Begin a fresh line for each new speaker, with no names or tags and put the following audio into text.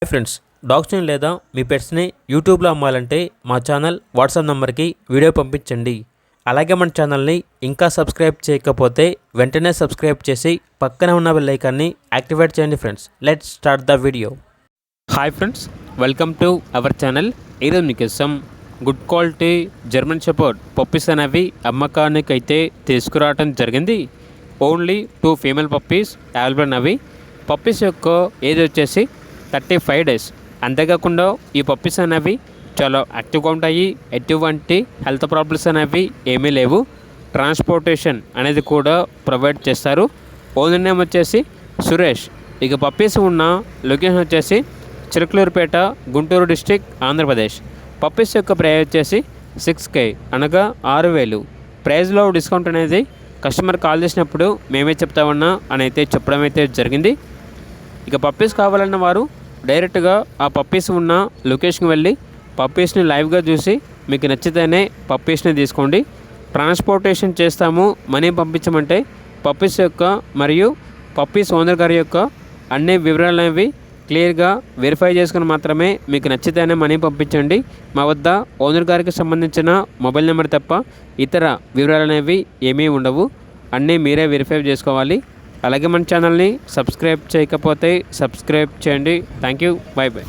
Hi friends, డాగ్స్ని లేదా మీ పెట్స్ని యూట్యూబ్లో అమ్మాలంటే మా ఛానల్ వాట్సాప్ నెంబర్కి వీడియో పంపించండి. అలాగే మన ఛానల్ని ఇంకా సబ్స్క్రైబ్ చేయకపోతే వెంటనే సబ్స్క్రైబ్ చేసి పక్కనే ఉన్న బెల్ ఐకాన్ని యాక్టివేట్ చేయండి. Friends, let's start the video. Hi friends, welcome to our channel. ఈరోజు మీకోసం good quality German shepherd puppies అనేవి అమ్మకానికి అయితే తీసుకురావడం జరిగింది. ఓన్లీ 2 ఫీమేల్ పప్పీస్ అవైలబుల్ అవి. పప్పీస్ యొక్క ఏజ్ వచ్చేసి 35 డేస్. అంతేకాకుండా ఈ పప్పీస్ అనేవి చాలా యాక్టివ్గా ఉంటాయి. ఎటువంటి హెల్త్ ప్రాబ్లమ్స్ అనేవి ఏమీ లేవు. ట్రాన్స్పోర్టేషన్ అనేది కూడా ప్రొవైడ్ చేస్తారు. ఓనర్ నేమ్ వచ్చేసి సురేష్. ఇక పప్పీస్ ఉన్న లొకేషన్ వచ్చేసి చిలకలూరుపేట, గుంటూరు డిస్టిక్, ఆంధ్రప్రదేశ్. పప్పీస్ యొక్క ప్రైస్ వచ్చేసి 6K అనగా 6,000. ప్రైస్లో డిస్కౌంట్ అనేది కస్టమర్ కాల్ చేసినప్పుడు మేమే చెప్తామన్నా అని అయితే చెప్పడం అయితే జరిగింది. ఇక పప్పీస్ కావాలన్న వారు డైరెక్ట్గా ఆ పప్పీస్ ఉన్న లొకేషన్కి వెళ్ళి పప్పీస్ని లైవ్గా చూసి మీకు నచ్చితేనే పప్పీస్ని తీసుకోండి. ట్రాన్స్పోర్టేషన్ చేస్తాము, మనీ పంపించమంటే పప్పీస్ యొక్క మరియు పప్పీస్ ఓనర్ గారి యొక్క అన్ని వివరాలు అనేవి క్లియర్గా వెరిఫై చేసుకుని మాత్రమే మీకు నచ్చితేనే మనీ పంపించండి. మా వద్ద ఓనర్ గారికి సంబంధించిన మొబైల్ నెంబర్ తప్ప ఇతర వివరాలు అనేవి ఏమీ ఉండవు. అన్నీ మీరే వెరిఫై చేసుకోవాలి. అలాగే మన ఛానల్ని సబ్స్క్రైబ్ చేయకపోతే సబ్స్క్రైబ్ చేయండి. Thank you. By by.